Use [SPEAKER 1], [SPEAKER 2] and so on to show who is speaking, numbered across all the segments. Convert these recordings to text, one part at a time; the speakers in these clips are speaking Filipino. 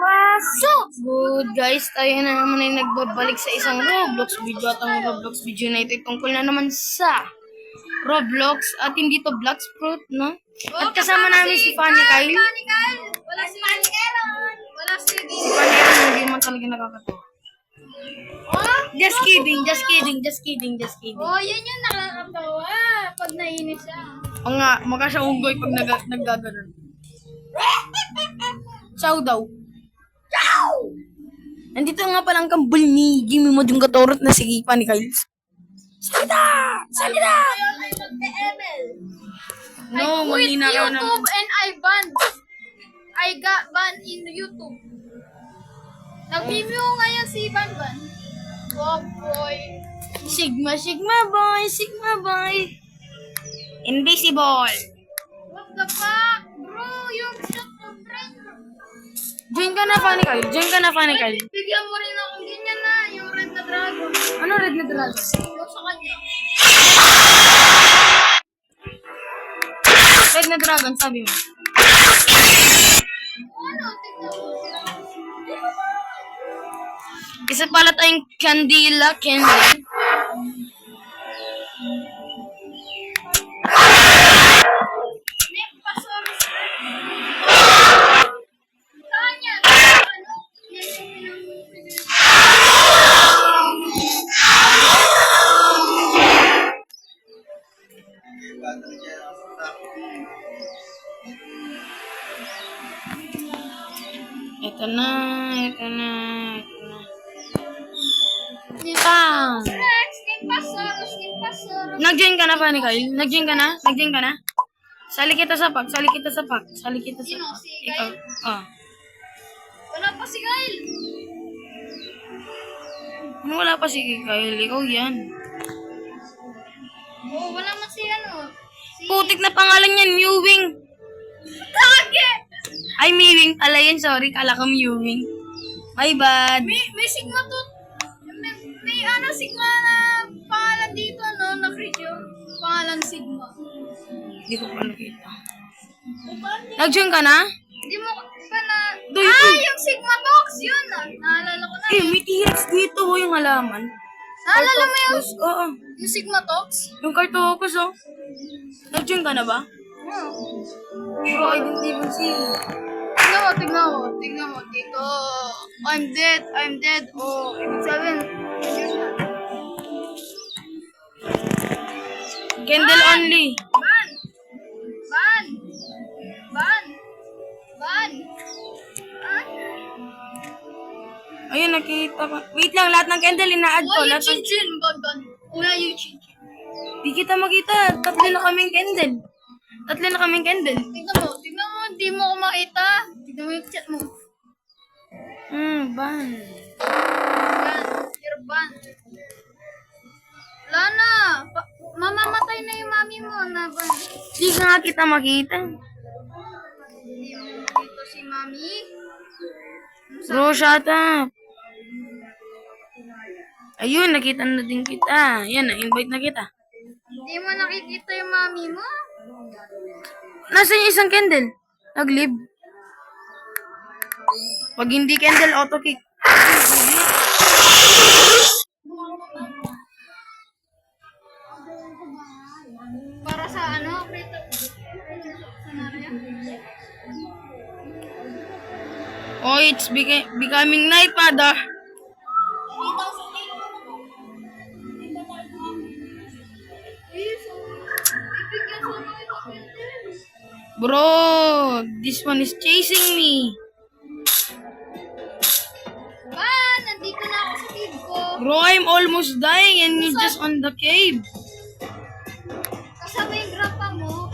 [SPEAKER 1] Pasok!
[SPEAKER 2] Good guys, tayo na naman ay nagbabalik sa isang Roblox video at ang Roblox video na ito ay tungkol na naman sa Roblox at hindi to Bloxfruit, no? At kasama namin si Fanny Kyle.
[SPEAKER 1] Wala si Fanny Kyle. Wala si
[SPEAKER 2] Si Fanny Kyle hindi man talaga nakakatawa. Just kidding, just kidding, just kidding, just kidding.
[SPEAKER 1] Oh, yan yung nakakatawa. Pag nainis siya.
[SPEAKER 2] O nga, mukha siya unggoy pag naggaganon. Chow daw. Chow! Nandito nga palang kambal ni Jimmy mo yung katorot na si Fanny Kyle. Salita! Salita!
[SPEAKER 1] Ay, nagka-ML.
[SPEAKER 2] No,
[SPEAKER 1] I quit
[SPEAKER 2] manghina ka na.
[SPEAKER 1] YouTube and I got banned in YouTube. Nag-review ngayon si Banban. Oh boy.
[SPEAKER 2] Sigma, Sigma boy, Sigma boy. Invisible.
[SPEAKER 1] What the fuck? Bro, yung shot of friend.
[SPEAKER 2] Join ka na, Fanny Kyle. Join ka na, Fanny Kyle.
[SPEAKER 1] Bigyan mo rin akong ganyan na, yung red na dragon.
[SPEAKER 2] Ano red na dragon?
[SPEAKER 1] Yung sa kanya.
[SPEAKER 2] Red na dragon, sabi mo.
[SPEAKER 1] Ano? Tignan mo.
[SPEAKER 2] Isa pala tayong Candila, Candy.
[SPEAKER 1] Necpasaurus. Saan yan? Ano? Yan yung pinag-
[SPEAKER 2] Ito na, ito na, ito na.
[SPEAKER 1] Necpasaurus.
[SPEAKER 2] Bang!
[SPEAKER 1] Rex, Necpasaurus, Necpasaurus.
[SPEAKER 2] Nag-join ka na, Fanny Kyle? Nag-join ka na? Nag-join ka na? Sali kita sa pack, sali kita sa pack, sali kita sa
[SPEAKER 1] Sino?
[SPEAKER 2] pack.
[SPEAKER 1] Si
[SPEAKER 2] Ikaw.
[SPEAKER 1] Kyle?
[SPEAKER 2] Ah.
[SPEAKER 1] Wala pa si Kyle.
[SPEAKER 2] Ano wala pa si Kyle? Ikaw yan.
[SPEAKER 1] Oh, wala man si ano. Si...
[SPEAKER 2] Putik na pangalan niyan, Mewing.
[SPEAKER 1] Tage!
[SPEAKER 2] Ay, Mewing pala yun. Sorry, kala ko Mewing. My bad.
[SPEAKER 1] May Sigma to. May ano Sigma na pangalan dito, no? Na-creature. Pangalan Sigma.
[SPEAKER 2] Hindi ko pa nakita. Nag-join ka na?
[SPEAKER 1] Hindi mo pa na...
[SPEAKER 2] Doy,
[SPEAKER 1] Ah,
[SPEAKER 2] doy.
[SPEAKER 1] yung Sigma Box! Yun ah. Naalala ko na
[SPEAKER 2] Eh,
[SPEAKER 1] eh.
[SPEAKER 2] may T-Rex dito, oh, yung halaman.
[SPEAKER 1] Naalala mo yun?
[SPEAKER 2] Oo.
[SPEAKER 1] Yung Sigma Talks?
[SPEAKER 2] Yung Cartopus, oh. Nag-join ka na ba?
[SPEAKER 1] Oo.
[SPEAKER 2] Bro, I didn't even see.
[SPEAKER 1] Tignan mo, tignan mo. Tignan mo, dito. I'm dead, I'm dead. Oh, ibig sabihin. Yun na.
[SPEAKER 2] Candle only.
[SPEAKER 1] Ban! Ban! Ban! Ban! Ban!
[SPEAKER 2] Ayun, nakita ko. Wait lang, lahat ng candle ina-add ko.
[SPEAKER 1] Wala yung
[SPEAKER 2] Lahat ng...
[SPEAKER 1] chinchin, ban, ban. Wala yung chinchin.
[SPEAKER 2] Di kita makita. Tatlo na kaming candle. Tatlo na kaming candle.
[SPEAKER 1] Tignan mo, hindi mo ako makita. Tignan mo yung chat mo.
[SPEAKER 2] Ban.
[SPEAKER 1] Ban, you're ban. Wala na. Mamamatay na yung mami mo na ban.
[SPEAKER 2] Di ka nga kita makita.
[SPEAKER 1] Hindi mo dito si mami.
[SPEAKER 2] Bro, shut up. Ayun, nakita na din kita. Yan, na-invite na kita.
[SPEAKER 1] Hindi mo nakikita yung mami mo?
[SPEAKER 2] Nasaan yung isang candle? Nag-leave. Pag hindi candle, auto-kick.
[SPEAKER 1] Para sa ano? Scenario?
[SPEAKER 2] Oh, it's becoming night, father. Bro, this one is chasing me.
[SPEAKER 1] Nandito na ako sa cave ko.
[SPEAKER 2] Bro, I'm almost dying and you're just on the cave.
[SPEAKER 1] Kasama yung grandpa mo.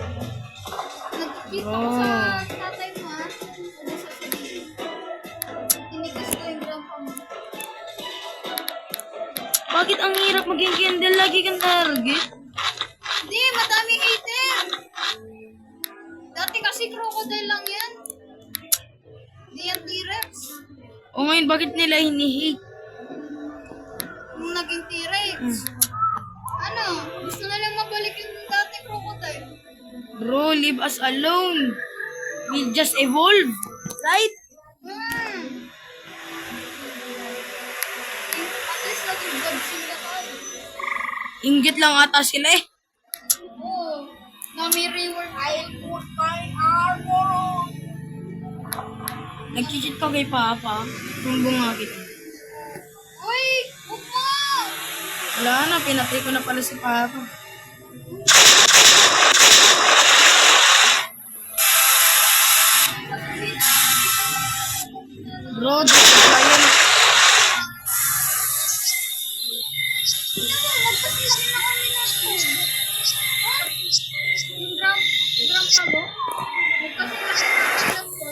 [SPEAKER 1] Nagkikita ko
[SPEAKER 2] Bro.
[SPEAKER 1] sa tatay mo ha. Ano sa sabihin? Tinigas ko yung grandpa mo.
[SPEAKER 2] Bakit ang hirap maging candle? Lagi kang target.
[SPEAKER 1] Hindi, madaming hater. Dati kasi crocodile lang yan. Hindi yan T-Rex.
[SPEAKER 2] O ngayon, bakit nila hinihate?
[SPEAKER 1] Nung naging T-Rex. Ano? Gusto na lang mabalik yung dati crocodile.
[SPEAKER 2] Bro, leave us alone. We just evolve. Right?
[SPEAKER 1] Hmm.
[SPEAKER 2] Inggit lang ata sila eh.
[SPEAKER 1] Oo. Na may reward. I put my armor.
[SPEAKER 2] Nag-cheat ka kay Papa. Sumbong nga kita.
[SPEAKER 1] Uy! Huwag mo!
[SPEAKER 2] Wala na, pinatay ko na pala si Papa. Bro, di ko kaya.
[SPEAKER 1] Magpasilaki na kami na po. Yung drum pa mo? Magpasilaki na kami na po.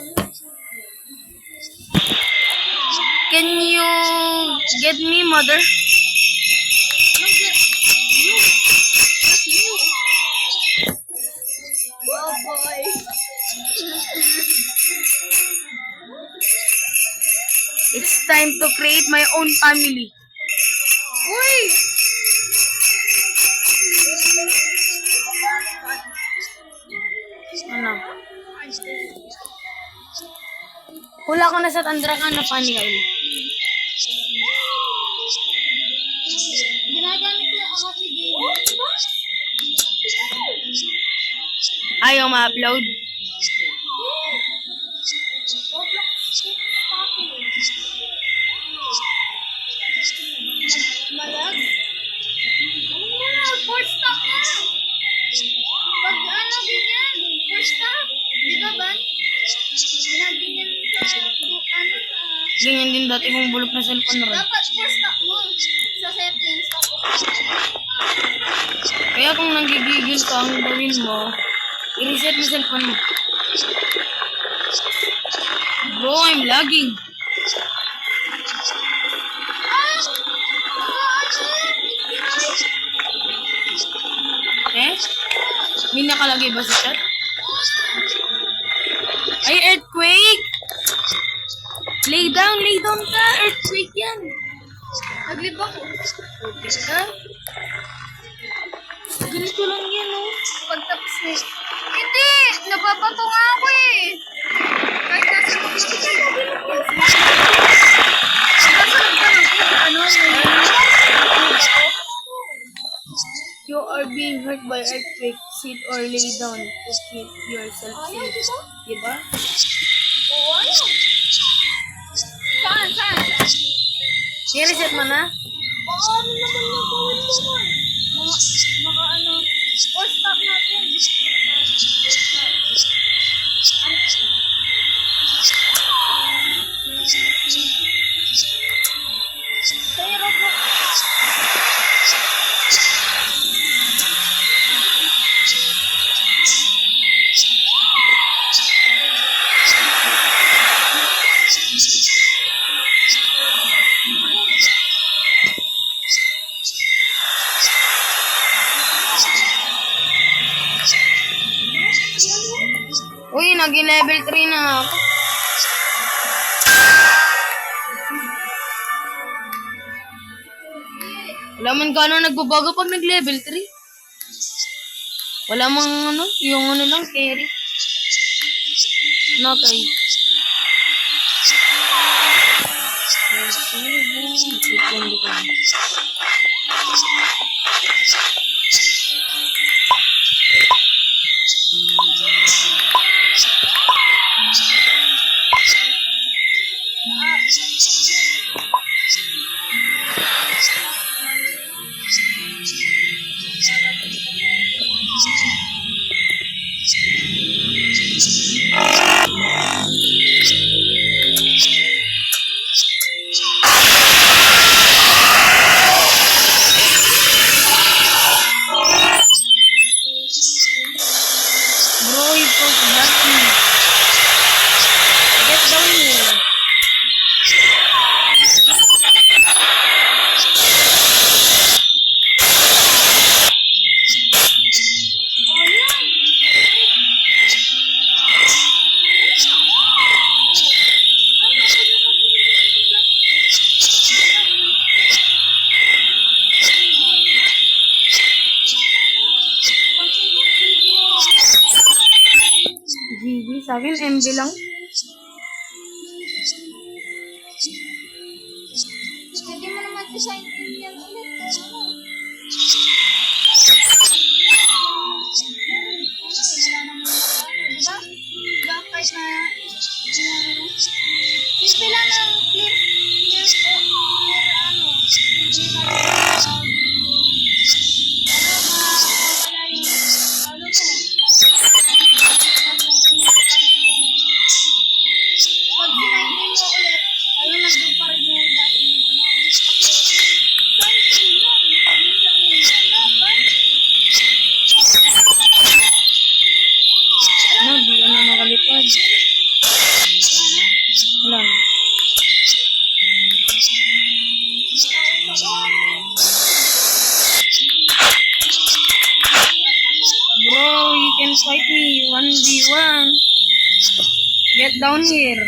[SPEAKER 2] Can you get me, mother?
[SPEAKER 1] Oh boy.
[SPEAKER 2] It's time to create my own family.
[SPEAKER 1] Uy!
[SPEAKER 2] Ano? Hula ko na sa tandra ka na funny ka ulit.
[SPEAKER 1] Ginagamit ko yung account ni Game.
[SPEAKER 2] Ayaw ma-upload.
[SPEAKER 1] Malag? Ano mo na? Force stop na! Pag ano, ganyan. Force stop. Di ba ba? Ginaganyan sa, ano, sa...
[SPEAKER 2] Ganyan din dati kong bulok na cellphone rin.
[SPEAKER 1] Dapat force stop mo. Sa settings. Tapos,
[SPEAKER 2] Kaya kung nanggigigil ka, ang gawin mo, i-reset mo cellphone mo. Bro, I'm lagging. Eh? May nakalagay ba sa chat? Ay, earthquake! Lay down ka! Earthquake yan!
[SPEAKER 1] naglib ako.
[SPEAKER 2] Okay ka? Ganito lang yan, oh.
[SPEAKER 1] Pagtapos na eh. Hindi! Nababato nga ako eh. Kahit nasa loob ng cave. Nasa loob ka ng cave, ano?
[SPEAKER 2] You are being hurt by earthquake. Sit or lay down to keep yourself
[SPEAKER 1] Ayaw,
[SPEAKER 2] safe.
[SPEAKER 1] diba?
[SPEAKER 2] Diba?
[SPEAKER 1] Oo, ayaw. Saan? Saan?
[SPEAKER 2] I-reset mo na?
[SPEAKER 1] Oo, ano naman nagawin mo naman? Mga ano. Or stop natin. Pero po.
[SPEAKER 2] Uy, naging level 3 na ako. Wala man gano'n nagbabago pag nag-level 3. Wala mang ano, yung ano lang, carry. Nakay. Bro, you forgot me. Get down here. GG, sa akin MB lang.
[SPEAKER 1] Pwede mo naman design din yan ulit. Ano? Diba? Diba? Kahit na, simple lang ng clear po. Clear ano. Hindi tayo, mawala yung, ano mo. Pag sinayin mo ulit, ayun, nandun pa rin yung dati ng ano. Something yun.
[SPEAKER 2] Ano, di ano makalipad. Wala na. Bro, you can fight me 1v1. Get down here.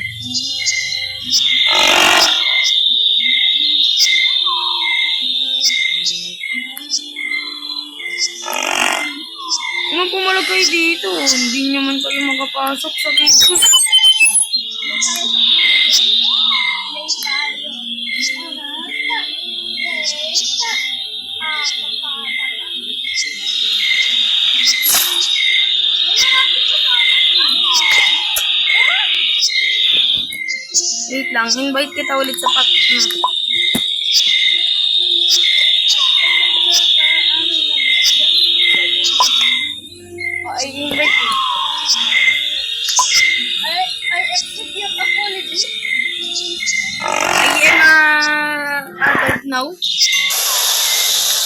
[SPEAKER 2] Kung pumalag kayo dito, hindi naman kayo makapasok sa dito. Wait lang, invite kita ulit sa pack na. I invite you.
[SPEAKER 1] I accept your apology.
[SPEAKER 2] I am adult now.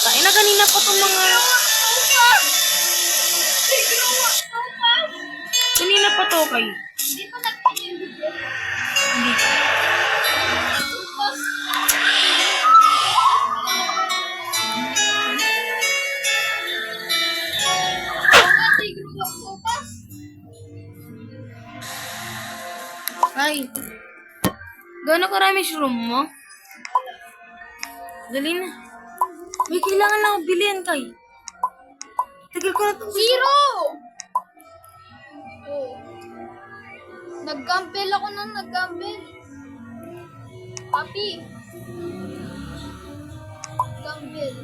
[SPEAKER 2] Kain na kanina pa itong mga... Kanina pa to kayo.
[SPEAKER 1] Hindi pa nagpapindig.
[SPEAKER 2] Hindi pa. Ay. Gano'n karami shroom mo? Dali na. May kailangan lang ako bilhin kay. Tagal ko na itong
[SPEAKER 1] Zero! Oh. Nag-gamble ako nang nag-gamble. Papi. Gamble.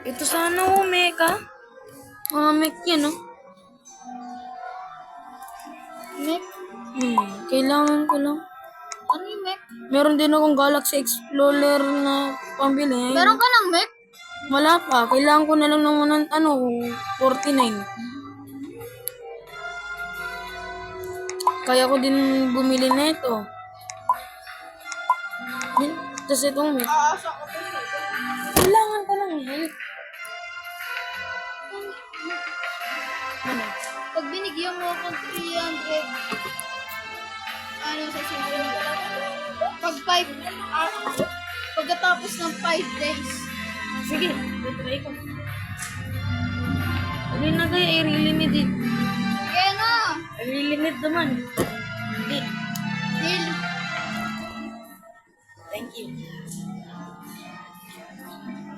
[SPEAKER 2] Ito sana Meka. Mek yan, no?
[SPEAKER 1] Mac?
[SPEAKER 2] Kailangan ko lang.
[SPEAKER 1] Ano yung Mac?
[SPEAKER 2] Meron din akong Galaxy Explorer na pambili.
[SPEAKER 1] Meron ka ng Mac?
[SPEAKER 2] Wala pa. Kailangan ko na lang ng 49. Kaya ko din bumili na ito. Tapos itong Mac.
[SPEAKER 1] Aasa ko to.
[SPEAKER 2] Kailangan ko lang Mac. Ano?
[SPEAKER 1] Pag binigyan mo akong 300, ano sa susunod? Pagkatapos ng 5 days.
[SPEAKER 2] Sige, try ko. Hindi na kayo, i-really need it.
[SPEAKER 1] Kaya na!
[SPEAKER 2] I-really need naman. Hindi.
[SPEAKER 1] Deal.
[SPEAKER 2] Thank you.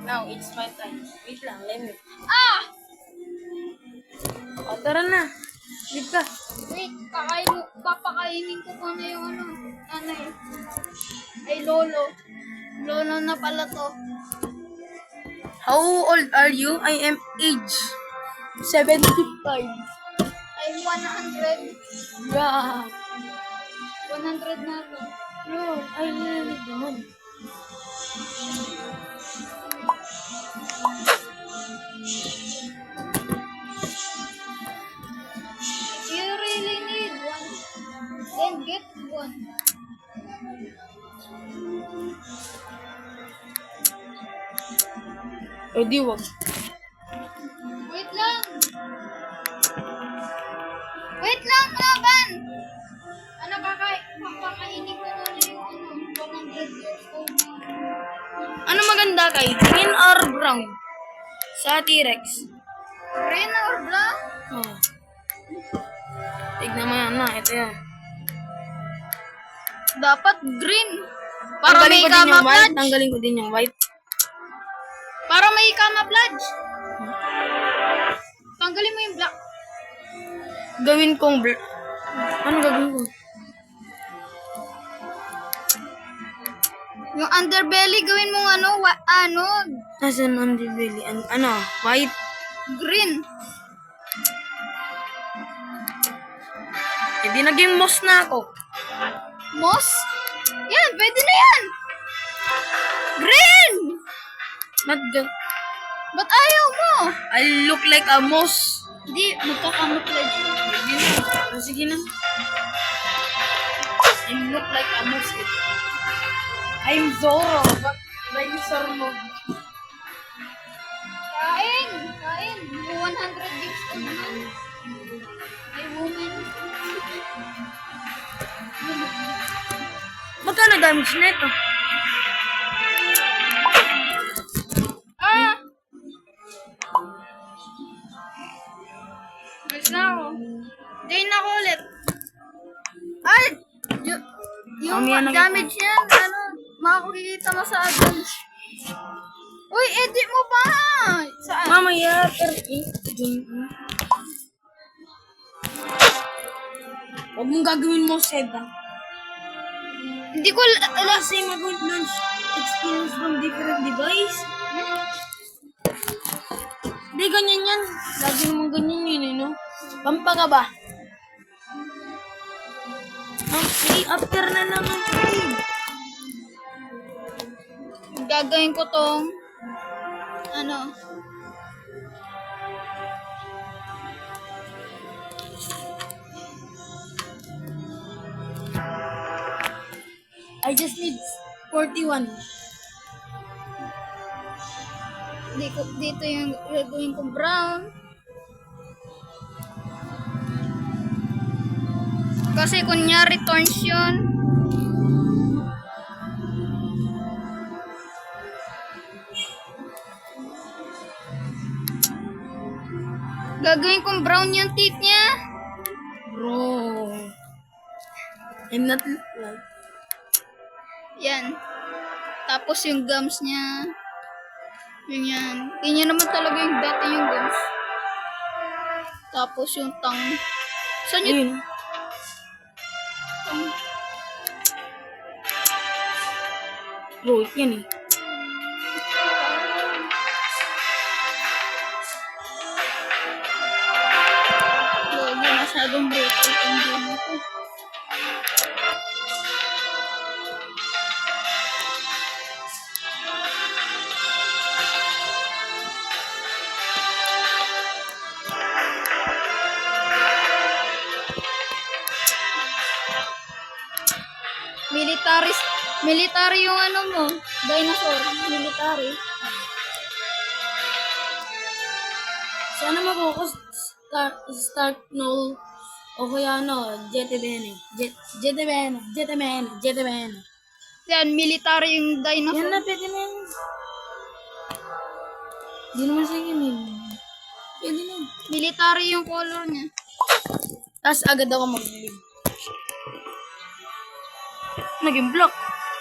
[SPEAKER 2] Now, it's my time. Wait lang, let me.
[SPEAKER 1] Ah!
[SPEAKER 2] O, tara na. Leave ka.
[SPEAKER 1] Wait, papakainin ko na yung ano eh. Ay, lolo. Lolo na pala to.
[SPEAKER 2] How old are you? I am age 75.
[SPEAKER 1] Ay, 100.
[SPEAKER 2] Yeah.
[SPEAKER 1] 100 na ako.
[SPEAKER 2] Bro, I really need the money.
[SPEAKER 1] You really need one. Then get one.
[SPEAKER 2] Eh di wag.
[SPEAKER 1] Wait lang. Wait lang, laban. Ano papakainin ko na yung 100 years old na.
[SPEAKER 2] Ano maganda kay? Green or brown? Sa T-Rex.
[SPEAKER 1] Green or black?
[SPEAKER 2] Oh. Tignan mo yan na. Ito yan.
[SPEAKER 1] Dapat green. Para
[SPEAKER 2] Tanggalin
[SPEAKER 1] may
[SPEAKER 2] ko din yung white.
[SPEAKER 1] camouflage.
[SPEAKER 2] Tanggalin ko din yung white.
[SPEAKER 1] Para may camouflage. Tanggalin mo yung black.
[SPEAKER 2] Gawin kong ano gagawin ko?
[SPEAKER 1] Yung underbelly, gawin mong ano,
[SPEAKER 2] Nasaan ang bibili? Ano? White?
[SPEAKER 1] green.
[SPEAKER 2] Hindi naging moss na ako.
[SPEAKER 1] Moss? Yan, pwede na yan. Green!
[SPEAKER 2] Not the...
[SPEAKER 1] Ba't ayaw mo?
[SPEAKER 2] I look like a moss.
[SPEAKER 1] Hindi, magkakamuflage.
[SPEAKER 2] Hindi na. Sige na. I look like a moss. I'm Zoro. Dinosaur mo.
[SPEAKER 1] Kain! 100 years old na. Ay, woman.
[SPEAKER 2] Magkano damage na ito?
[SPEAKER 1] Ah! Mas na ako. Join ako ulit. Ay! Yung
[SPEAKER 2] Mamaya na
[SPEAKER 1] damage yan, makakikita mo sa advance. Uy, edit mo pa! Saan?
[SPEAKER 2] Mamaya, huwag mong gagawin mo, Seda.
[SPEAKER 1] Hindi ko
[SPEAKER 2] Kasi mag-launch experience from different device. Hindi, ganyan yan. Lagi naman ganyan yun, no? Pampa ka ba? Okay, after na lang ang trade.
[SPEAKER 1] gagawin ko tong ano.
[SPEAKER 2] I just need 41.
[SPEAKER 1] Dito yung gagawin kong brown. Kasi kunyari thorns yun. Gagawin kong brown yung teeth niya.
[SPEAKER 2] Bro. I'm not like...
[SPEAKER 1] Yan. Tapos yung gums niya. Yun yan. Ganyan naman talaga yung dati yung gums. Tapos yung tongue. Saan yung
[SPEAKER 2] Ayun.
[SPEAKER 1] tongue?
[SPEAKER 2] Bro, yan eh.
[SPEAKER 1] Lagi masyadong brutal yung game na to. Military yung ano mo, dinosaur, military.
[SPEAKER 2] Sana mag-focus start null o kaya ano, Jetebene. Jetebene.
[SPEAKER 1] Yan, military yung dinosaur.
[SPEAKER 2] Yan na, pwede na yan. Di naman siya yun eh. Pwede na.
[SPEAKER 1] Military yung color niya.
[SPEAKER 2] Tapos agad ako mag-leave. Naging block.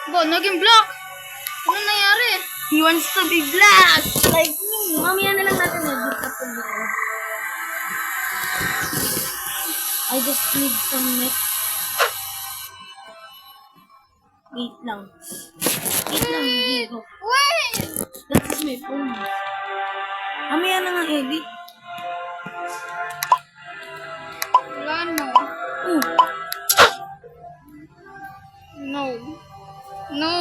[SPEAKER 1] Bo, naging black! Ano nangyari?
[SPEAKER 2] He wants to be black! Like me. Mamaya na lang natin edit after the call. I just need some net. Wait lang. Wait.
[SPEAKER 1] Wait!
[SPEAKER 2] That is my phone. Mamaya na nga edit.
[SPEAKER 1] Wala no.
[SPEAKER 2] Oh.
[SPEAKER 1] No. No.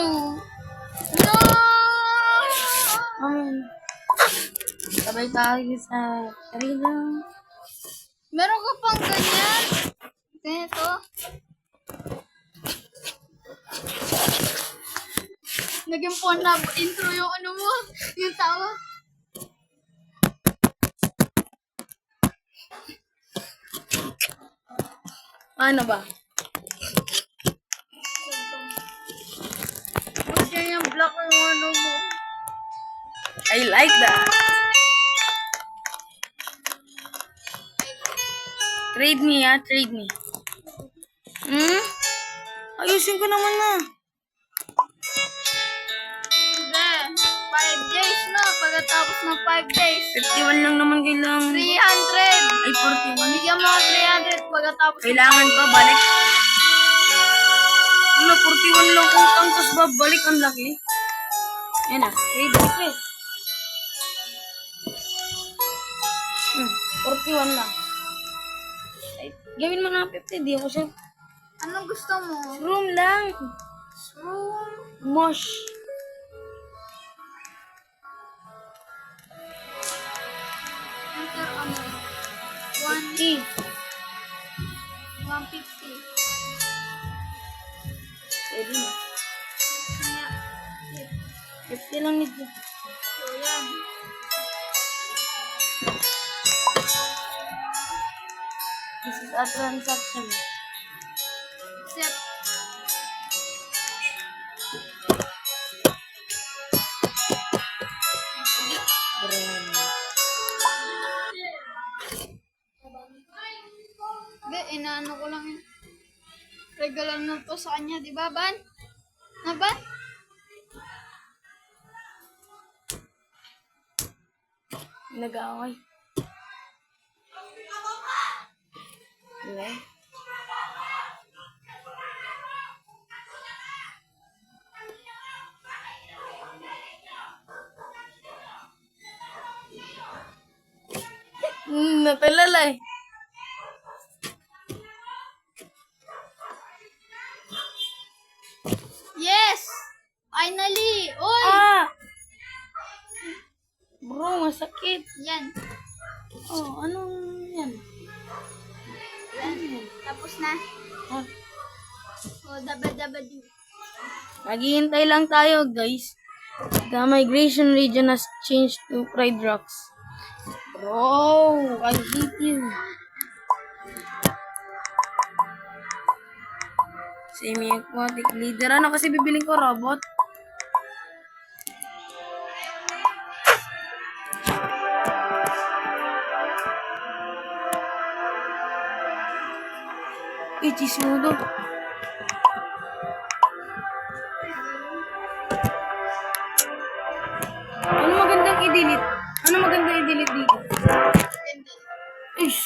[SPEAKER 1] No!
[SPEAKER 2] Mamaya na. Sabay tayo sa karila.
[SPEAKER 1] Meron ka pang ganyan? Ganito? Naging porn na intro yung ano mo, yung tawa.
[SPEAKER 2] Ano ba?
[SPEAKER 1] Mas yung black yung ano mo.
[SPEAKER 2] I like that. Trade me, ha? Trade me. Ayusin ko naman na.
[SPEAKER 1] Hindi. 5 days na. Pagkatapos ng 5 days.
[SPEAKER 2] 51 lang naman kailangan.
[SPEAKER 1] 300!
[SPEAKER 2] Ay, 41.
[SPEAKER 1] Bigyan mo ako 300 pagkatapos ng
[SPEAKER 2] Kailangan pa, balik. Wala, 41 lang utang, tapos babalik, ang laki. Ayan na, okay, balik eh. 41 lang. Ay, gawin mo na 50, di ako siya.
[SPEAKER 1] Anong gusto mo?
[SPEAKER 2] Room lang.
[SPEAKER 1] Room.
[SPEAKER 2] Mosh.
[SPEAKER 1] Enter ano?
[SPEAKER 2] 50.
[SPEAKER 1] 150.
[SPEAKER 2] Pwede na.
[SPEAKER 1] Kaya,
[SPEAKER 2] 50 lang nito.
[SPEAKER 1] so yan.
[SPEAKER 2] This is a transaction.
[SPEAKER 1] Accept. Be, inaano ko lang yun. Regalan na to sa kanya, di ba, Ban? Na, Ban?
[SPEAKER 2] Nag-aaway. Diba? Napalala eh.
[SPEAKER 1] Yes! Finally! Oy!
[SPEAKER 2] Ah! Bro, masakit.
[SPEAKER 1] Yan.
[SPEAKER 2] Oh, anong yan?
[SPEAKER 1] Yan. Tapos na.
[SPEAKER 2] Ah,
[SPEAKER 1] O, dabad-dabad.
[SPEAKER 2] naghihintay lang tayo, guys. The migration region has changed to Pride Rocks. Bro, I hate you. Semi-aquatic leader. Ano kasi bibiling ko, robot? Chismodo. Ano magandang i-delete? Ano magandang i-delete dito? Ish.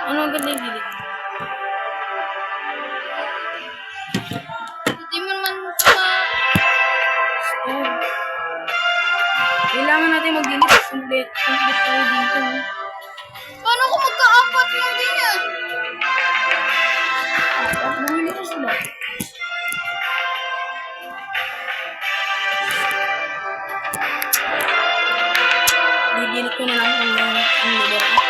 [SPEAKER 2] Ano magandang i-delete?
[SPEAKER 1] Hindi mo naman sa...
[SPEAKER 2] Oh. Kailangan natin mag-delete. Complete tayo dito. No?
[SPEAKER 1] Paano kung magka-apat ng ganyan?
[SPEAKER 2] At bumili ko sila. Didelete ko na lang ang number ko.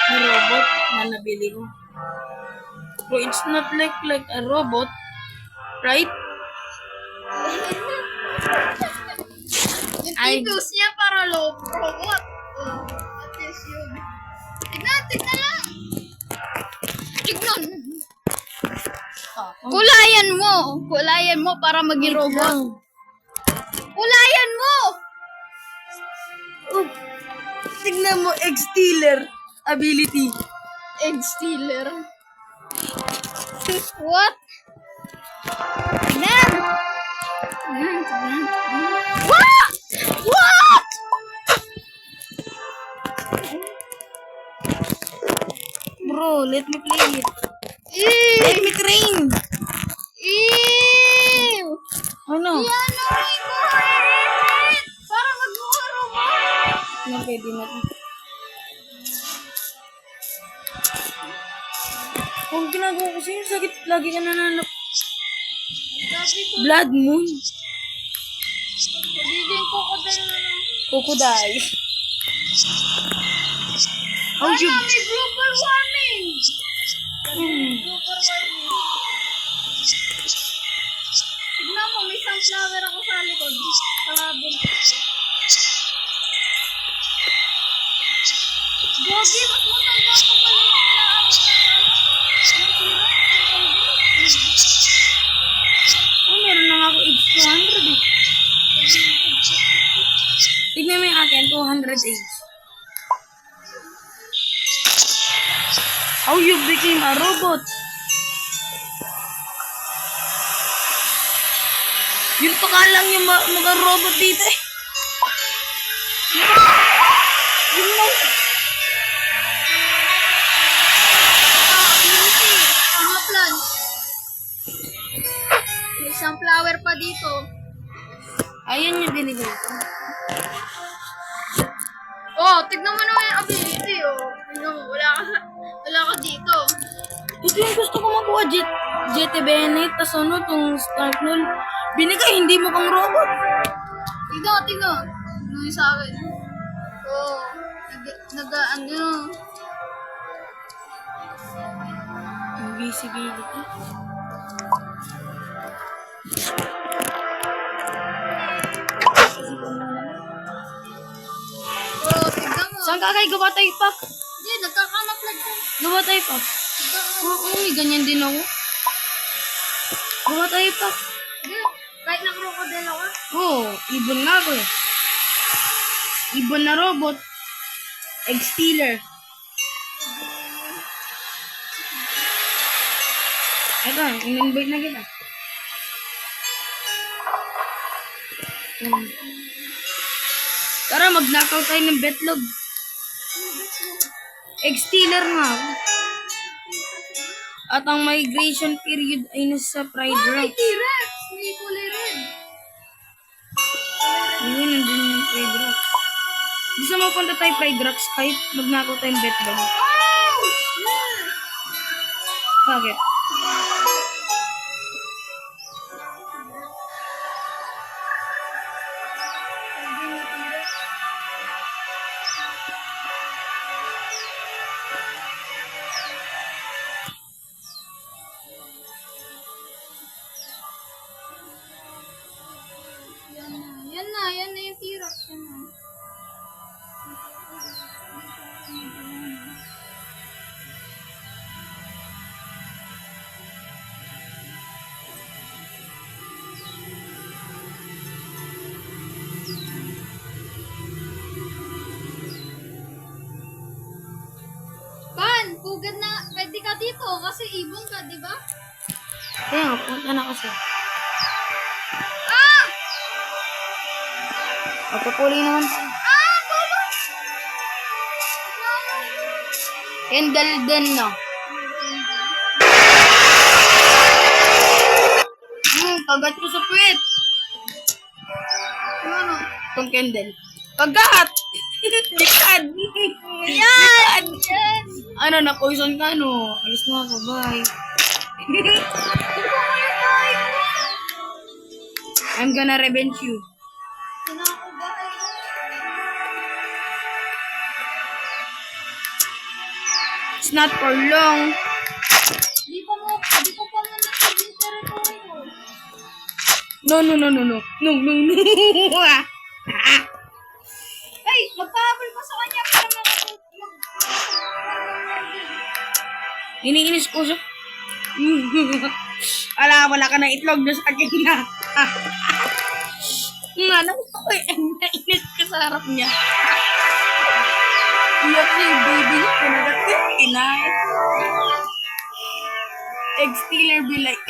[SPEAKER 2] Yung robot na nabili ko. Bro, it's not like a robot, right?
[SPEAKER 1] Yung
[SPEAKER 2] Ay.
[SPEAKER 1] titos niya para robot. Oh, at least yun. Tignan lang. Tignan. Kulayan mo para maging robot. Kulayan mo!
[SPEAKER 2] Oh, tignan mo, egg stealer ability.
[SPEAKER 1] Egg stealer. What? Tignan! What? What?
[SPEAKER 2] Bro, let me play it.
[SPEAKER 1] Ew!
[SPEAKER 2] Let me train.
[SPEAKER 1] Ew!
[SPEAKER 2] Ano?
[SPEAKER 1] Yan ang ikulit! Para magmukha robot!
[SPEAKER 2] Ano pwede na to? Kung ginagawa ko sa'yo, sakit lagi ka nananap.
[SPEAKER 1] Sabi ko,
[SPEAKER 2] Blood moon.
[SPEAKER 1] magiging crocodile na lang.
[SPEAKER 2] Crocodile. Oh,
[SPEAKER 1] Ano,
[SPEAKER 2] you.
[SPEAKER 1] may global warming!
[SPEAKER 2] Hmm.
[SPEAKER 1] Global warming. Tignan mo, may sunflower ako sa likod. Sa labon. Gogi, mas matanda pa pala yung inaabot na
[SPEAKER 2] Oh, meron na nga ako age 200 eh. Tignan mo yung akin, 200 age. How you became a robot? Yun pa ka lang yung mga robot dito eh. Yun lang.
[SPEAKER 1] Ability. Mga plants. May isang flower pa dito.
[SPEAKER 2] Ayun yung binigay ko.
[SPEAKER 1] Oh, tignan mo naman yung ability, oh. Tignan mo, wala ka dito.
[SPEAKER 2] Ito yung gusto ko makuha, Jete Bennett, tas ano, tong Stark Null. Binigay, hindi mo pang robot.
[SPEAKER 1] Tignan. Tignan yung sa akin. Oh, ano.
[SPEAKER 2] Invisibility.
[SPEAKER 1] Oh, tignan mo.
[SPEAKER 2] Saan ka kay gawa tayo pak?
[SPEAKER 1] Hindi, nagkakamaplag ko.
[SPEAKER 2] Gawa tayo pak. Oo, may ganyan din ako. Gawa tayo pak.
[SPEAKER 1] Hindi, kahit na crocodile ako.
[SPEAKER 2] Oo, ibon nga ako eh. Ibon na robot. Egg stealer. Ito, in-invite na kita. Tara, mag-knockout tayo ng betlog. Egg stealer nga ako. At ang migration period ay nasa Pride
[SPEAKER 1] Oh, may
[SPEAKER 2] Rocks.
[SPEAKER 1] T-Rex! May kulay red.
[SPEAKER 2] Ayun, nandun yung Pride Rocks. Gusto mo punta tayo Pride Rocks kahit mag-knockout tayong betlog?
[SPEAKER 1] Oh! Yeah!
[SPEAKER 2] Bakit?
[SPEAKER 1] Yan na yung T-Rex. Yan na. Pan, pugad na, pwede ka dito kasi ibon ka, di ba?
[SPEAKER 2] Kaya nga, punta na kasi.
[SPEAKER 1] Ah!
[SPEAKER 2] Pagpapuli naman siya.
[SPEAKER 1] Ah! Tulong!
[SPEAKER 2] Kendall din, no? Kagat ko sa puwet.
[SPEAKER 1] Ano?
[SPEAKER 2] Itong Kendall. Kagat! Likad!
[SPEAKER 1] Yan!
[SPEAKER 2] Likad!
[SPEAKER 1] Yan!
[SPEAKER 2] Ano, na-poison ka, no? Alis na ako, bye. I'm gonna revenge you.
[SPEAKER 1] Kinakabahay.
[SPEAKER 2] It's not for long.
[SPEAKER 1] Di ko pa man nasabing territory ko.
[SPEAKER 2] No.
[SPEAKER 1] Ay, magpahabol pa sa kanya para
[SPEAKER 2] Iniinis ko siya. Wala ka na itlog na sa akin na. Ano ko eh, nainis ka sa harap niya. Iyak siya yung baby niya, pinagat ko yung inay. Egg stealer be like.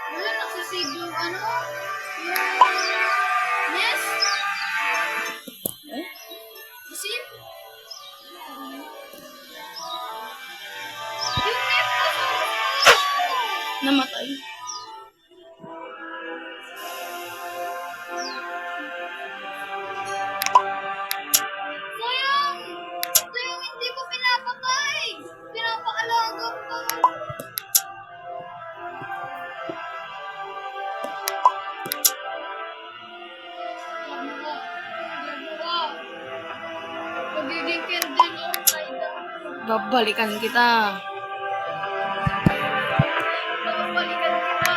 [SPEAKER 1] Wala, nagsisave yung ano? Yes?
[SPEAKER 2] Eh?
[SPEAKER 1] Save? Yung net ko sa
[SPEAKER 2] Namatay.
[SPEAKER 1] sayang! Ito yung hindi ko pinapatay! Pinapaalaga pa! Pagiging candle o kaya
[SPEAKER 2] Babalikan kita.
[SPEAKER 1] nakabalikan kita.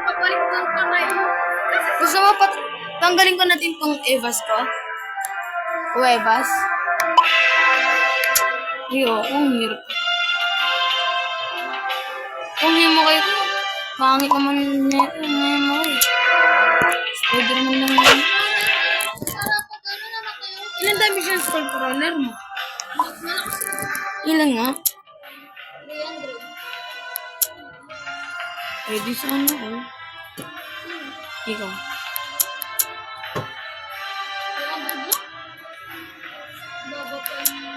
[SPEAKER 1] Pabalik ng patay. Kasi
[SPEAKER 2] Gusto mo tanggalin ko natin tong Evas ko? Evas? Ayo, ang hirap. Kung hindi mo kayo, pangit naman niya, mo eh. Pwede naman lang yun.
[SPEAKER 1] Para pag ano naman kayo,
[SPEAKER 2] Ilan dami siya sa runner mo?
[SPEAKER 1] malakas na.
[SPEAKER 2] Ilan nga?
[SPEAKER 1] 300.
[SPEAKER 2] Pwede sa ano oh. Ikaw.
[SPEAKER 1] 300 lang? Bago pa yung...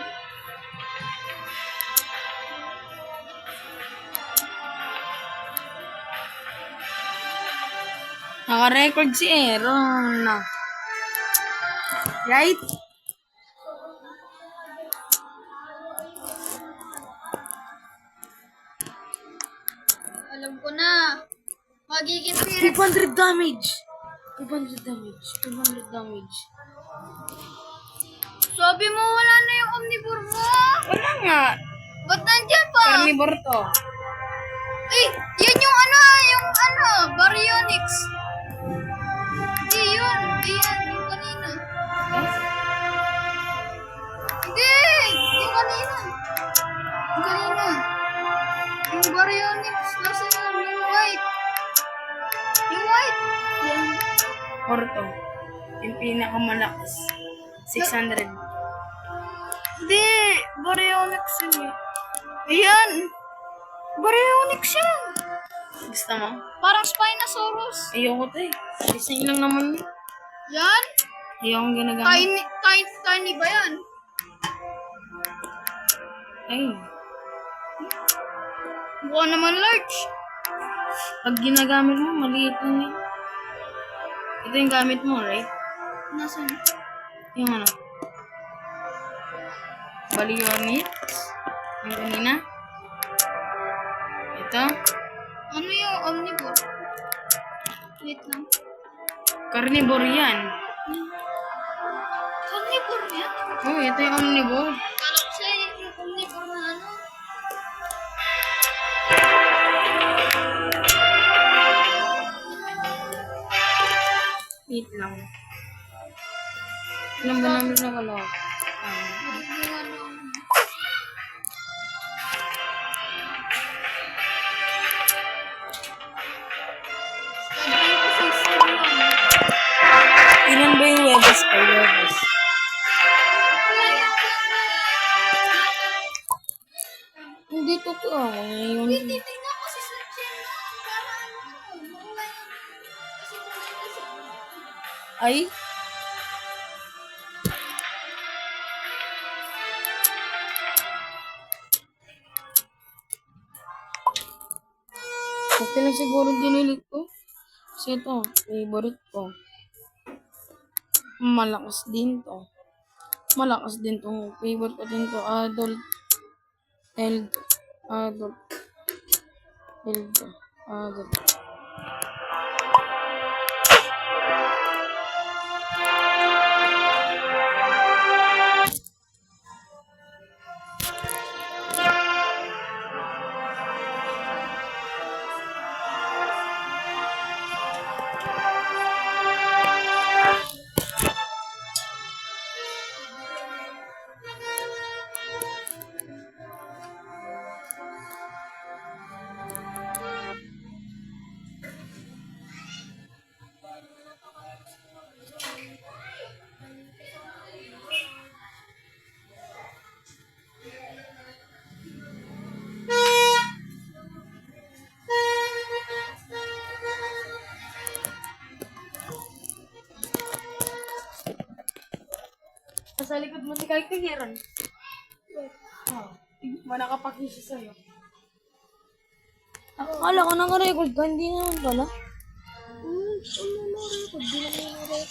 [SPEAKER 2] Naka-record si Aaron na. Right?
[SPEAKER 1] Alam ko na. Magiging
[SPEAKER 2] 500 damage. 500 damage. 500 damage.
[SPEAKER 1] Sabi mo wala na yung omnivore mo.
[SPEAKER 2] Wala nga.
[SPEAKER 1] Ba't nandyan pa?
[SPEAKER 2] Carnivore to.
[SPEAKER 1] Eh, yan yung Baryonyx. Hindi yun. Hindi yan. Yung kanina. Hindi! Yung kanina. Yung kanina. Yung Baryonyx. Nasa yung white. Yung white. Yan.
[SPEAKER 2] Orto. Yung pinakamalakas. 600.
[SPEAKER 1] Hindi. Baryonyx yun eh. Ayan. Baryonyx yan.
[SPEAKER 2] Gusto mo?
[SPEAKER 1] Parang Spinosaurus.
[SPEAKER 2] Ayoko to eh. Design lang naman yun.
[SPEAKER 1] Yan.
[SPEAKER 2] Ayoko ginagamit.
[SPEAKER 1] Tiny ba yan?
[SPEAKER 2] Ay.
[SPEAKER 1] Mukha naman large.
[SPEAKER 2] Pag ginagamit mo, maliit lang yun. Ito yung gamit mo, right?
[SPEAKER 1] Nasaan?
[SPEAKER 2] Yung ano? Balyonyx. Yung kanina. Ito.
[SPEAKER 1] Ano yung omnivore? Wait lang.
[SPEAKER 2] Carnivore yan.
[SPEAKER 1] Omnivore yan?
[SPEAKER 2] Oh, ito yung omnivore.
[SPEAKER 1] Kala ko sa'yo yung omnivore na ano.
[SPEAKER 2] Wait lang. Ilan ba namin nakalog?
[SPEAKER 1] Yung ano. Sabihin ko sa Instagram.
[SPEAKER 2] Ilan ba yung webs or webs? Hindi totoo. Ngayon.
[SPEAKER 1] Titignan ko si Sachin para ano. Mawala yun. Kasi kung
[SPEAKER 2] Ay? Okay lang siguro dinilit ko. Kasi ito, favorite ko. Malakas din to. Malakas din to. Favorite ko din to. Adult. Adult. Adult. Sa likod mo si Kai Kiran. Manakapag-isip sa'yo. Akala ko naka-record ka, hindi naman pala. Ano na-record? Di naman na-record.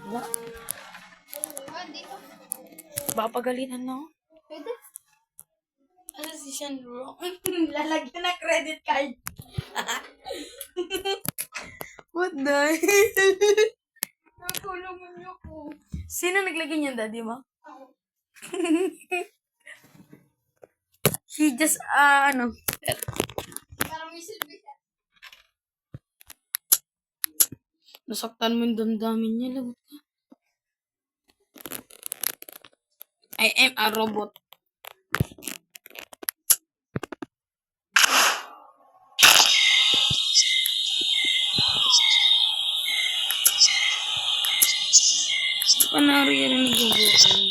[SPEAKER 2] Wala.
[SPEAKER 1] dito.
[SPEAKER 2] Baka pagalitan na ako.
[SPEAKER 1] Pwede.
[SPEAKER 2] Ano si Sean bro? Lalagyan na credit card. What the hell?
[SPEAKER 1] Natulungan niyo ko.
[SPEAKER 2] Sino naglagay niyan, daddy mo?
[SPEAKER 1] Ako.
[SPEAKER 2] He just, ano,
[SPEAKER 1] Parang may silbi siya.
[SPEAKER 2] nasaktan mo yung damdamin niya, lagot ka. I am a robot. Panarinig ko bukan.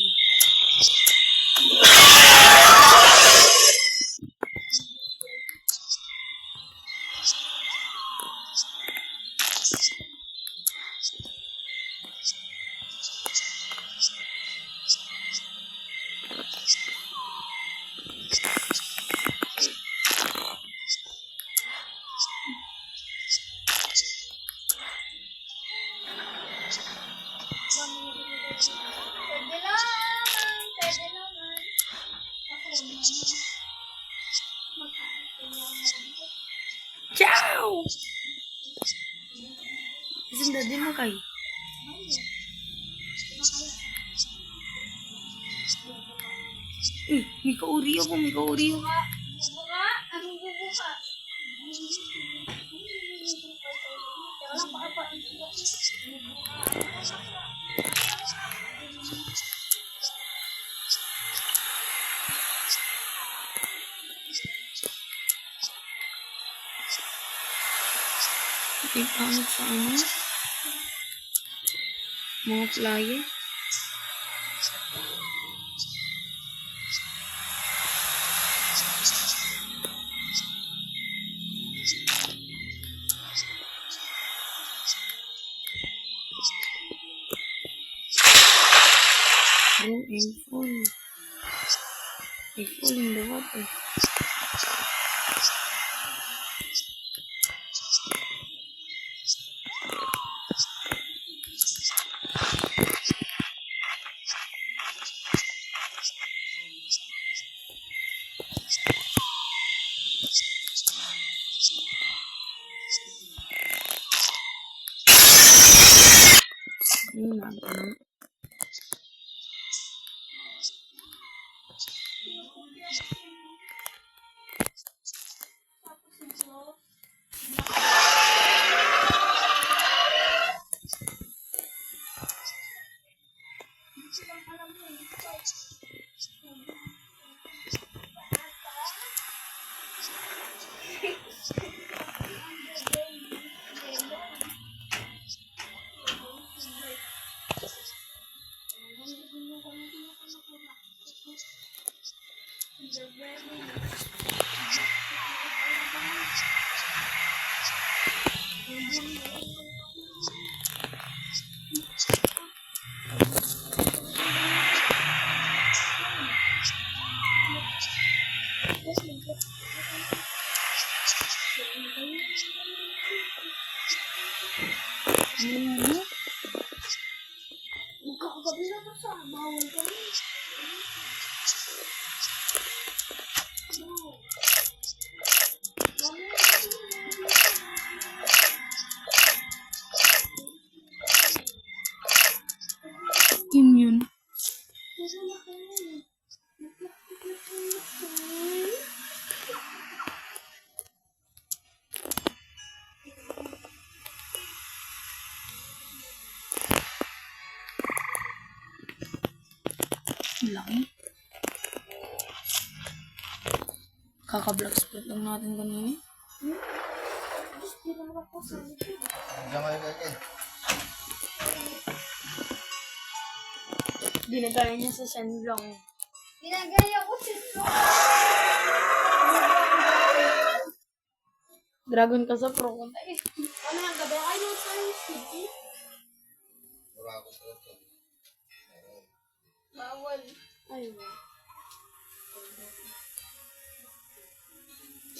[SPEAKER 1] Pwede naman. Pwede naman.
[SPEAKER 2] Ciao! Isang daddy mo kay. May kauri ako, may kauri ako.
[SPEAKER 1] Buka? Anong bubuka? Wala pa pa.
[SPEAKER 2] May pangit sa ano? Mga flyer. Oh, and fall. I fall in the water. Ayun na, parang
[SPEAKER 1] Magkakagabi na to sa bawal kami.
[SPEAKER 2] team yun. Lang. Kaka-block split lang natin kanina. Ginagaya niya sa Shenlong.
[SPEAKER 1] Ginagaya ko si Flo.
[SPEAKER 2] Dragon ka sa pro.
[SPEAKER 1] Ano ang gabi? Ay, no, sorry, City. Bawal. Ay,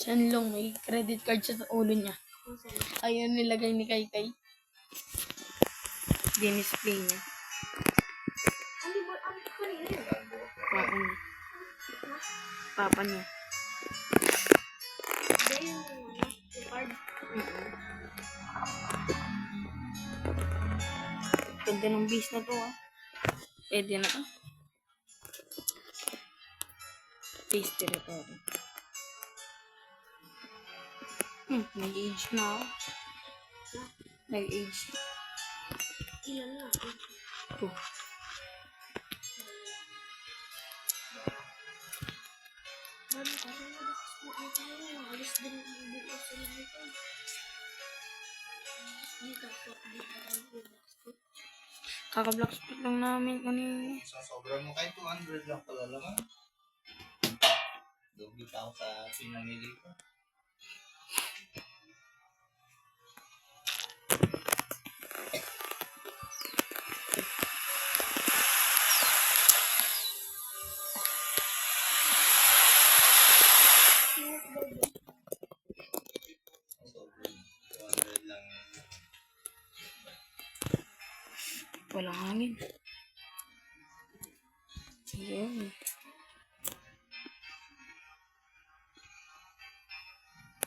[SPEAKER 2] Shenlong, may credit card siya sa ulo niya. Ayun nilagay ni Kai Kai. Dinisplay niya.
[SPEAKER 1] ano ba? Ano ba yun?
[SPEAKER 2] Papa niya. Papa niya.
[SPEAKER 1] Hindi yung card.
[SPEAKER 2] Ganda ng base na to ah. Pwede na ah. Base territory. Nag-age na ako. Nag-age.
[SPEAKER 1] Ilan na?
[SPEAKER 2] 2.
[SPEAKER 1] Bago kasi nalakas mo ang tayo. Alis din ang bukas sila nito. Hindi dapat. Hindi tayo bukas.
[SPEAKER 2] Kaka-block split lang namin kanina.
[SPEAKER 3] Sa sobrang mo kahit 200 lang pala lang. Dobi pa ako sa pinamili ko. Sobrang 200 lang.
[SPEAKER 2] Walang hangin. Ayun.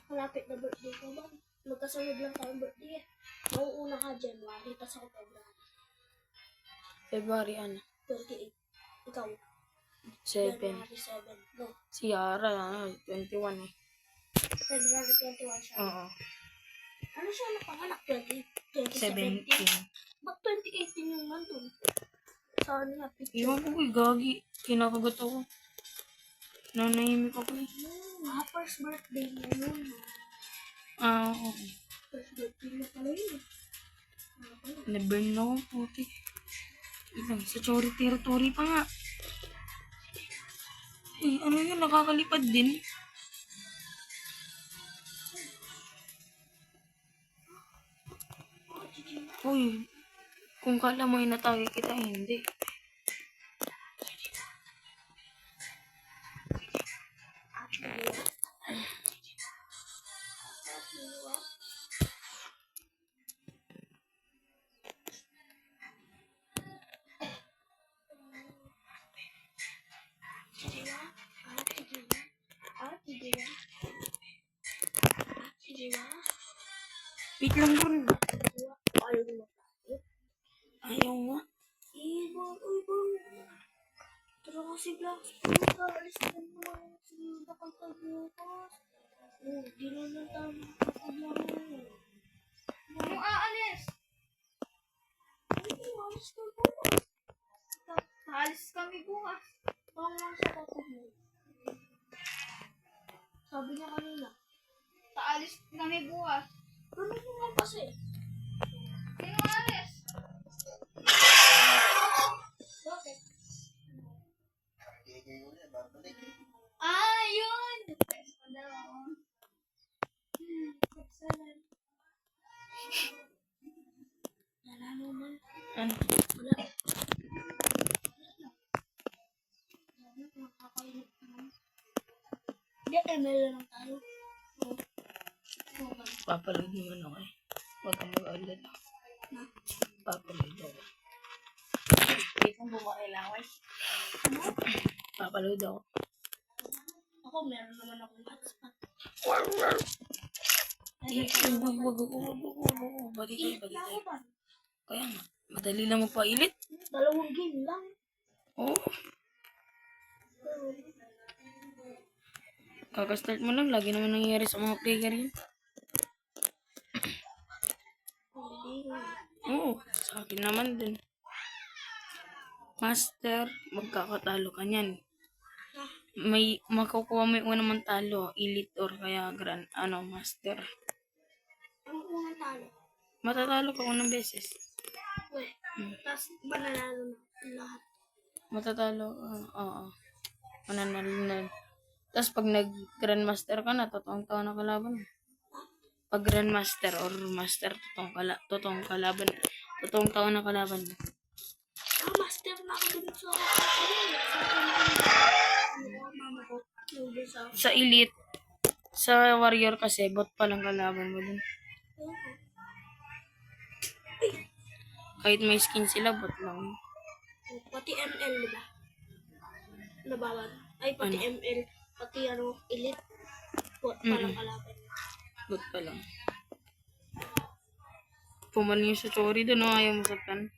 [SPEAKER 1] Malapit na birthday ko ba? Magkasunod lang tayong birthday eh. Mauuna ka January, tapos ako February.
[SPEAKER 2] February ano?
[SPEAKER 1] 28. Ikaw?
[SPEAKER 2] 7.
[SPEAKER 1] January 7. No.
[SPEAKER 2] Si Yara, 21 eh.
[SPEAKER 1] February 21 siya.
[SPEAKER 2] Oo.
[SPEAKER 1] Ano siya napanganak? 2017?
[SPEAKER 2] 17.
[SPEAKER 1] Ba't 2018 yung nandun? Saan nga picture?
[SPEAKER 2] Iwan ko kay Gagi. Kinakagat ako. Nanahimik ako eh.
[SPEAKER 1] First birthday mo yun.
[SPEAKER 2] Oo.
[SPEAKER 1] First birthday mo pala yun.
[SPEAKER 2] Na-burn na ako, puti. Ilang, sa Chori territory pa nga. Eh, ano yun? Nakakalipad din. Uy, kung kala mo inatake kita, hindi. Wait lang bro. Ayaw nga.
[SPEAKER 1] Pero kasi Blacks, puta, alis ka naman sila nakagkabukas. Di naman tayo nakagbukas. Anong aalis? Aalis ka bukas. Aalis kami bukas. Parang lang sa katabi. Sabi niya kanina. Aalis kami bukas. Ganun mo nga kasi. Sino aalis? Bakit? Yun! Excellent. Wala naman.
[SPEAKER 2] Ano?
[SPEAKER 1] Wala. Hindi, ML lang tayo.
[SPEAKER 2] Papaload naman ako eh. Huwag kang mag-alala. Papaload ako. Wait lang, bumakailangan. Papaload ako.
[SPEAKER 1] Ako, meron naman akong hotspot.
[SPEAKER 2] Balik tayo. Kaya nga, madali lang magpailit.
[SPEAKER 1] 2 game lang.
[SPEAKER 2] Oo. Kakastart mo lang, lagi naman nangyayari sa mga player yun. Oo, sa akin naman din. Master, magkakatalo ka niyan. May makukuha mo yung unang talo, elite or kaya grand, master.
[SPEAKER 1] Ang unang talo.
[SPEAKER 2] Matatalo ka unang beses.
[SPEAKER 1] Uy, tapos ba nanalo na lahat?
[SPEAKER 2] Matatalo, oo. Mananalo na. Tapos pag nag-grandmaster ka na, totoong tao na kalaban mo. Pag grandmaster or master, totoong kalaban. Totoong tao na kalaban mo.
[SPEAKER 1] Master na ako dun sa mama ko.
[SPEAKER 2] Sa elite, sa warrior kasi, bot pa lang kalaban mo dun. Kahit may skin sila, bot lang.
[SPEAKER 1] Pati ML, diba? Nabawan. Ay, pati
[SPEAKER 2] Ano?
[SPEAKER 1] ML. Pati elite. Bot pa lang kalaban.
[SPEAKER 2] Bot pa lang. Pumaling yung sa Chori dun, ayaw masaktan.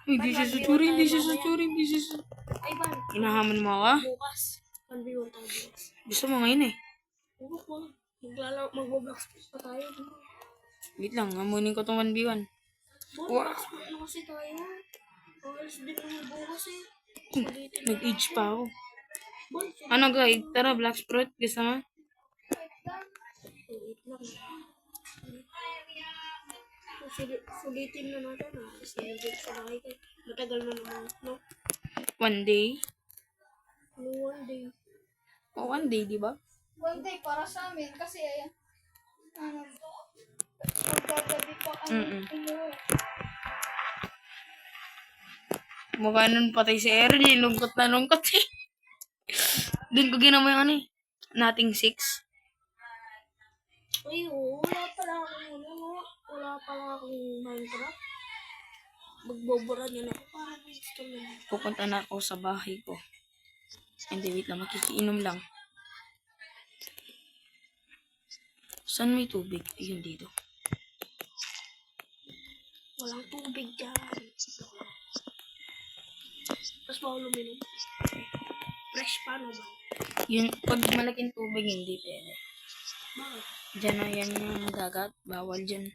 [SPEAKER 2] Hindi siya sa Chori, hindi siya sa Chori, hindi siya sa...
[SPEAKER 1] Ay, ban.
[SPEAKER 2] Inahaman mo ako?
[SPEAKER 1] Bukas. 1v1 tayo bukas.
[SPEAKER 2] Gusto mo ngayon eh.
[SPEAKER 1] Oo po. Mag-blocks pa tayo.
[SPEAKER 2] Wait lang, amunin ko tong 1v1.
[SPEAKER 1] Blocks na kasi tayo. Alis din naman bukas eh.
[SPEAKER 2] Nag-age pa ako. Ano guys? Tara, Black Fruit. Gusto mo?
[SPEAKER 1] Wait lang. Sulitin na natin ah. Sinigit sa bahay kayo. Matagal na naman, no?
[SPEAKER 2] One day.
[SPEAKER 1] No one day.
[SPEAKER 2] O, one day, di ba?
[SPEAKER 1] One day para sa amin kasi ano, magdagabi pa kami
[SPEAKER 2] Mm-mm.
[SPEAKER 1] umuwi.
[SPEAKER 2] Mukha nun patay si Erin. Lungkot na lungkot eh. Doon ko ginawa yung ano eh. Nothing 6.
[SPEAKER 1] Ay, wala pala akong Minecraft. Magbobora niya na ako para may gusto mo.
[SPEAKER 2] Pupunta na ako sa bahay ko. Hindi, wait lang. Makikiinom lang. Saan may tubig? Ayun, dito.
[SPEAKER 1] Walang tubig dyan. Tapos bawal uminom. Fresh pa, no ba?
[SPEAKER 2] Yun, pag malaking tubig, hindi pwede.
[SPEAKER 1] Bakit?
[SPEAKER 2] Diyan na yan yung dagat. Bawal dyan.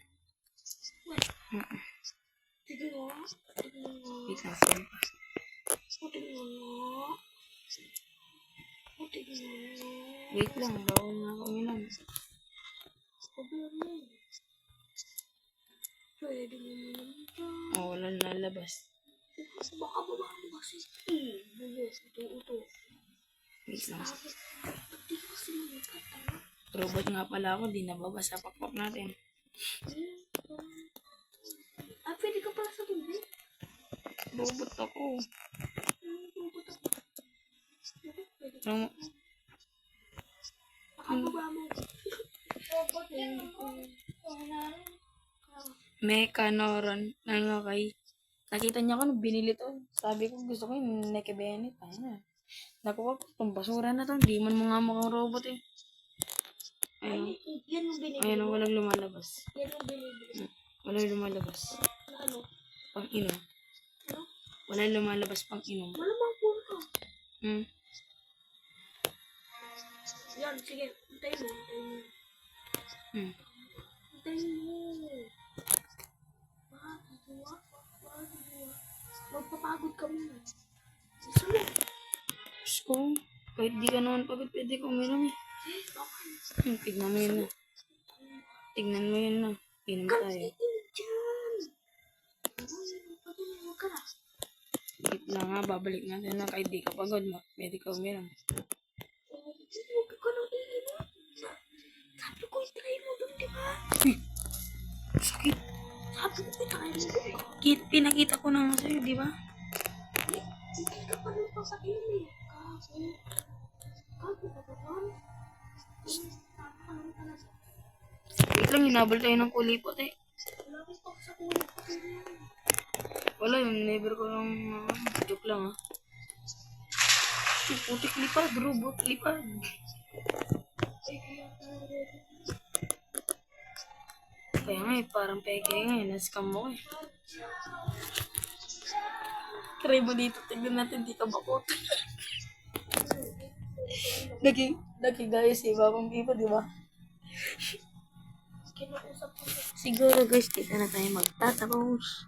[SPEAKER 2] Mm-mm.
[SPEAKER 1] Sige nga. Tignan nga.
[SPEAKER 2] Wait lang, phone pa.
[SPEAKER 1] Tignan nga. Tignan nga.
[SPEAKER 2] Wait lang, bawal na ako uminom.
[SPEAKER 1] Problem mo. Pwede mo naman dyan.
[SPEAKER 2] O, wala na lalabas.
[SPEAKER 1] Baka baba mo kasi. Bubo. Ito.
[SPEAKER 2] Wait lang.
[SPEAKER 1] Bakit? Ba't di kasi lumipat? Ano?
[SPEAKER 2] Robot nga pala ako, di nababasa pakpak natin.
[SPEAKER 1] Pwede ka pala sa tubig.
[SPEAKER 2] Robot ako.
[SPEAKER 1] Robot ako. Pwede ka.
[SPEAKER 2] Ano,
[SPEAKER 1] Baka baba mo. Robot yan.
[SPEAKER 2] Mekanoron. Ano kay? Nakita niya ako nung binili to. Sabi ko gusto ko yung Nekebenet. Ayun na. Nakuha ko itong basura na to. Hindi man mo nga mukhang robot eh. Ayun.
[SPEAKER 1] Yan yung binibili.
[SPEAKER 2] Ayun, walang lumalabas.
[SPEAKER 1] Yan yung binibili.
[SPEAKER 2] Walang lumalabas.
[SPEAKER 1] Ano?
[SPEAKER 2] Pang inom.
[SPEAKER 1] Ano?
[SPEAKER 2] Walang lumalabas pang inom.
[SPEAKER 1] Malamang po ka.
[SPEAKER 2] Hmm.
[SPEAKER 1] Yan, sige. Hintayin mo.
[SPEAKER 2] Hmm.
[SPEAKER 1] Hintayin mo. Baka tutuwa. Magpapagod ka muna. Isa mo.
[SPEAKER 2] Diyos ko. Kahit di ka naman pagod, pwede ka uminom eh. Tignan mo yun na. Tignan mo yun na. Inom tayo.
[SPEAKER 1] Diyan. Patuloy ka na.
[SPEAKER 2] Wait lang ha, babalik natin na kahit di ka pagod mo. Pwede ka uminom.
[SPEAKER 1] Huwag ka nang iinom. Sabi ko, itayin mo doon, di ba?
[SPEAKER 2] Sakit.
[SPEAKER 1] Sabi ko, itayin mo doon.
[SPEAKER 2] Pinakita ko na nga sa'yo, di ba?
[SPEAKER 1] Hindi ka pa rin pasakin eh. Kago ka ba ba?
[SPEAKER 2] Wait lang, hinabol tayo ng kulipot eh.
[SPEAKER 1] Wala ko pa sa kulit ko rin.
[SPEAKER 2] Wala yun, never ko lang, joke lang ha. Putik lipad, robot lipad. Kaya nga eh, parang peke nga eh, nascam mo eh. Try mo dito, tignan natin, di ka bakot. Lagi guys, iba akong iba, di ba?
[SPEAKER 1] Kinausap ko.
[SPEAKER 2] Siguro guys, dito na tayo magtatapos.